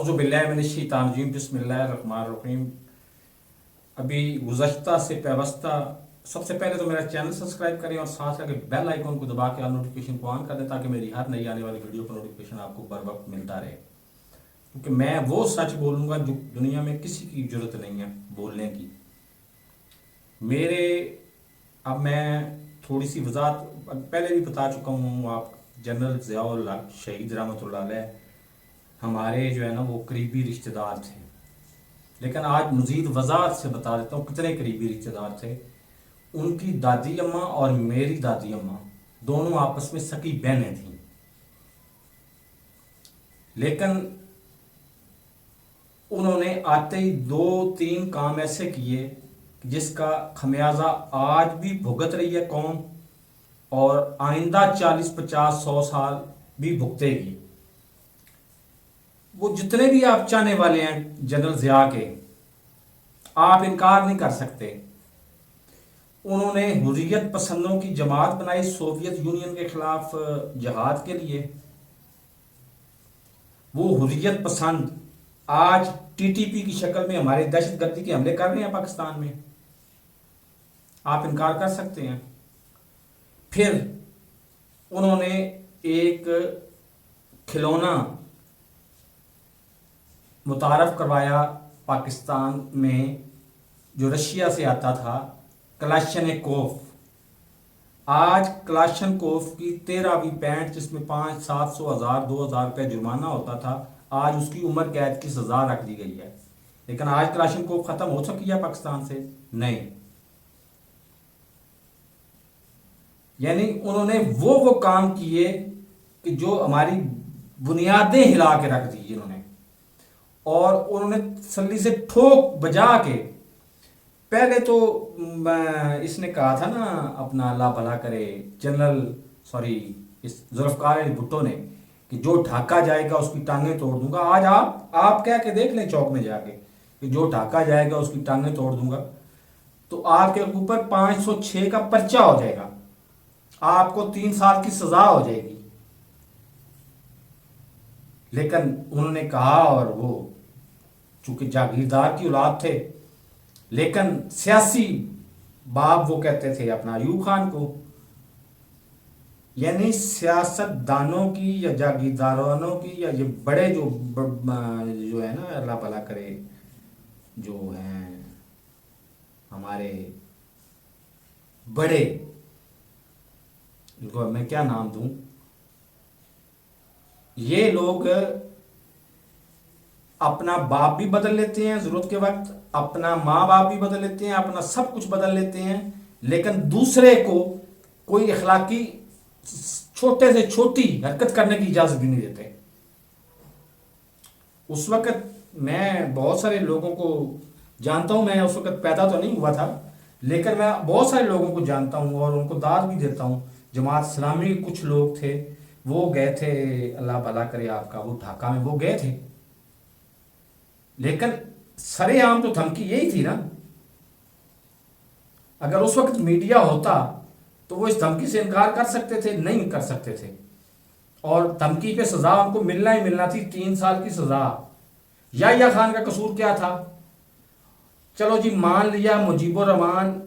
اعوذ باللہ من الشیطان الرجیم بسم اللہ الرحمن الرحیم۔ ابھی گزشتہ سے پیوستہ سب سے پہلے تو میرا چینل سبسکرائب کریں اور ساتھ کے بیل آئیکن کو دبا کے آل نوٹیفیکیشن کو آن کر دیں تاکہ میری ہر نئی آنے والی ویڈیو کا نوٹیفیکیشن آپ کو بر وقت ملتا رہے، کیونکہ میں وہ سچ بولوں گا جو دنیا میں کسی کی ضرورت نہیں ہے بولنے کی۔ اب میں تھوڑی سی وضاحت پہلے بھی بتا چکا ہوں، آپ جنرل ضیاء اللہ شہید رحمۃ اللہ علیہ ہمارے جو ہے نا وہ قریبی رشتہ دار تھے، لیکن آج مزید وضاحت سے بتا دیتا ہوں کتنے قریبی رشتہ دار تھے۔ ان کی دادی اماں اور میری دادی اماں دونوں آپس میں سکی بہنیں تھیں، لیکن انہوں نے آتے ہی 2-3 کام ایسے کیے جس کا خمیازہ آج بھی بھگت رہی ہے قوم، اور آئندہ 40-50-100 سال بھی بھگتے گی۔ وہ جتنے بھی آپ چاہنے والے ہیں جنرل ضیاء کے، آپ انکار نہیں کر سکتے، انہوں نے حریت پسندوں کی جماعت بنائی سوویت یونین کے خلاف جہاد کے لیے۔ وہ حریت پسند آج ٹی ٹی پی کی شکل میں ہمارے دہشت گردی کے حملے کر رہے ہیں پاکستان میں، آپ انکار کر سکتے ہیں؟ پھر انہوں نے ایک کھلونا متعارف کروایا پاکستان میں جو رشیا سے آتا تھا، کلاشنکوف۔ آج کلاشنکوف کی 13ویں پینٹ جس میں 500-700 1000 2000 روپے جرمانہ ہوتا تھا، آج اس کی عمر قید کی سزا رکھ دی گئی ہے، لیکن آج کلاشنکوف ختم ہو سکی ہے پاکستان سے؟ نہیں۔ یعنی انہوں نے وہ کام کیے کہ جو ہماری بنیادیں ہلا کے رکھ دی انہوں نے، اور انہوں نے تسلی سے ٹھوک بجا کے پہلے تو اس نے کہا تھا نا اپنا اللہ بھلا کرے اس ذوالفقار علی بھٹو نے کہ جو ڈھاکا جائے گا اس کی ٹانگیں توڑ دوں گا۔ آج آپ کہہ کے دیکھ لیں چوک میں جا کے کہ جو ڈھاکا جائے گا اس کی ٹانگیں توڑ دوں گا، تو آپ کے اوپر 506 کا پرچہ ہو جائے گا، آپ کو 3 سال کی سزا ہو جائے گی۔ لیکن انہوں نے کہا، اور وہ چونکہ جاگیردار کی اولاد تھے، لیکن سیاسی باپ وہ کہتے تھے اپنا ایوب خان کو، یعنی سیاست دانوں کی یا جاگیردارانوں کی یا یہ بڑے جو ہے نا اللہ بھلا کرے جو ہیں ہمارے بڑے، ان کو میں کیا نام دوں، یہ لوگ اپنا باپ بھی بدل لیتے ہیں ضرورت کے وقت، اپنا ماں باپ بھی بدل لیتے ہیں، اپنا سب کچھ بدل لیتے ہیں، لیکن دوسرے کو کوئی اخلاقی چھوٹے سے چھوٹی حرکت کرنے کی اجازت بھی نہیں دیتے۔ اس وقت میں بہت سارے لوگوں کو جانتا ہوں، میں اس وقت پیدا تو نہیں ہوا تھا، لیکن میں بہت سارے لوگوں کو جانتا ہوں اور ان کو داد بھی دیتا ہوں۔ جماعت اسلامی کے کچھ لوگ تھے، وہ گئے تھے اللہ بھلا کرے آپ کا، وہ ڈھاکہ میں وہ گئے تھے، لیکن سرے عام تو دھمکی یہی تھی نا۔ اگر اس وقت میڈیا ہوتا تو وہ اس دھمکی سے انکار کر سکتے تھے؟ نہیں کر سکتے تھے، اور دھمکی پہ سزا ان کو ملنا ہی ملنا تھی، 3 سال کی سزا۔ یا خان کا قصور کیا تھا؟ چلو جی مان لیا مجیب الرحمان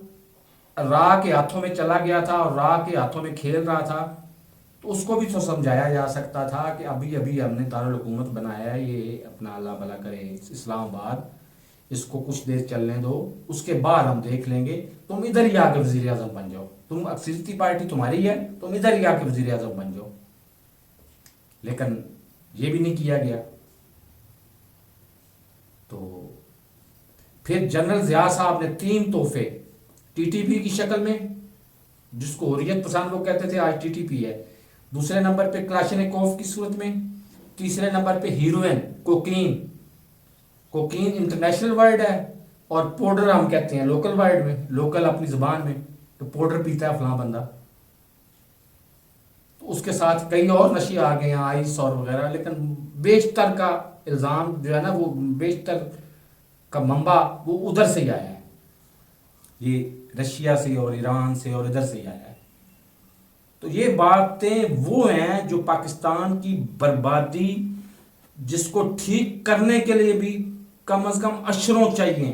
راہ کے ہاتھوں میں چلا گیا تھا اور راہ کے ہاتھوں میں کھیل رہا تھا، تو اس کو بھی تو سمجھایا جا سکتا تھا کہ ابھی ہم نے دارالحکومت بنایا ہے، یہ اپنا اللہ بھلا کرے اسلام آباد، اس کو کچھ دیر چلنے دو، اس کے بعد ہم دیکھ لیں گے، تم ادھر ہی آ کے وزیر اعظم بن جاؤ، تم اکثریتی پارٹی تمہاری ہے، تم ادھر ہی آ کے وزیر اعظم بن جاؤ۔ لیکن یہ بھی نہیں کیا گیا۔ تو پھر جنرل ضیاء صاحب نے 3 تحفے ٹی ٹی پی کی شکل میں، جس کو حریت پسند وہ کہتے تھے، آج ٹی ٹی پی ہے، دوسرے نمبر پہ کلاشنکوف کی صورت میں، تیسرے نمبر پہ ہیروئن کوکین انٹرنیشنل ورڈ ہے، اور پوڈر ہم کہتے ہیں لوکل ورڈ میں، لوکل اپنی زبان میں، تو پوڈر پیتا ہے فلاں بندہ۔ تو اس کے ساتھ کئی اور نشے آ گئے ہیں، آئس اور وغیرہ، لیکن بیشتر کا الزام جو ہے نا وہ بیشتر کا منبع وہ ادھر سے ہی آیا ہے، یہ رشیا سے اور ایران سے اور ادھر سے ہی آیا ہے۔ تو یہ باتیں وہ ہیں جو پاکستان کی بربادی جس کو ٹھیک کرنے کے لیے بھی کم از کم اشروں چاہیے،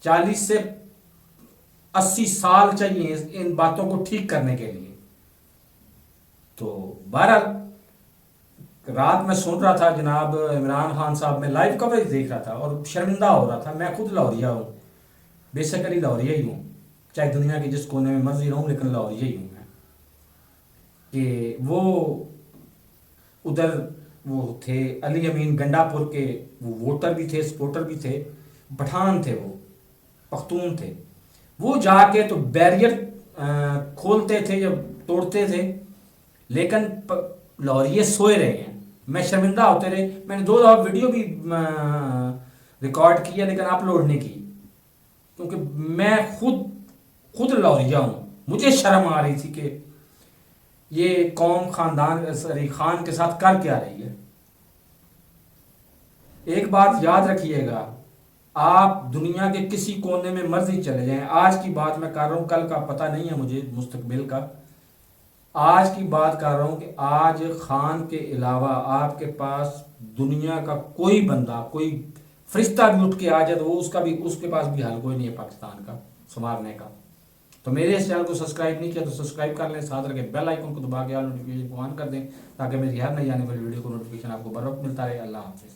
40 سے 80 سال چاہیے ان باتوں کو ٹھیک کرنے کے لیے۔ تو بہرحال رات میں سن رہا تھا جناب عمران خان صاحب، میں لائیو کوریج دیکھ رہا تھا اور شرمندہ ہو رہا تھا۔ میں خود لاہوریہ ہوں، بیسیکلی لاہوریہ ہی ہوں، چاہے دنیا کے جس کونے میں مرضی رہوں لیکن لاہوریہ ہی ہوں میں۔ کہ وہ ادھر وہ تھے علی امین گنڈا پور کے، وہ ووٹر بھی تھے، سپورٹر بھی تھے، پٹھان تھے، وہ پختون تھے۔ وہ جا کے تو بیریئر کھولتے تھے یا توڑتے تھے، لیکن لاہوریے سوئے رہے ہیں۔ میں شرمندہ ہوتے رہے، میں نے 2 دفعہ ویڈیو بھی ریکارڈ کیا لیکن اپلوڈ نہیں کی، کیونکہ میں خود لاہوریہ ہوں، مجھے شرم آ رہی تھی کہ یہ قوم خاندان علی خان کے ساتھ کر کیا رہی ہے۔ ایک بات یاد رکھیے گا، آپ دنیا کے کسی کونے میں مرضی چلے جائیں، آج کی بات میں کر رہا ہوں، کل کا پتہ نہیں ہے مجھے مستقبل کا، آج کی بات کر رہا ہوں کہ آج خان کے علاوہ آپ کے پاس دنیا کا کوئی بندہ، کوئی فرشتہ بھی اٹھ کے آ جائے تو وہ اس کے پاس بھی حل کوئی نہیں ہے پاکستان کا سنوارنے کا۔ تو میرے اس چینل کو سبسکرائب نہیں کیا تو سبسکرائب کر لیں، ساتھ رکھے بیل آئیکن کو دبا کے آل نوٹیفیکیشن کو آن کر دیں تاکہ میری ہر نئی آنے والی ویڈیو کو نوٹیفیکیشن آپ کو بر وقت ملتا رہے۔ اللہ حافظ۔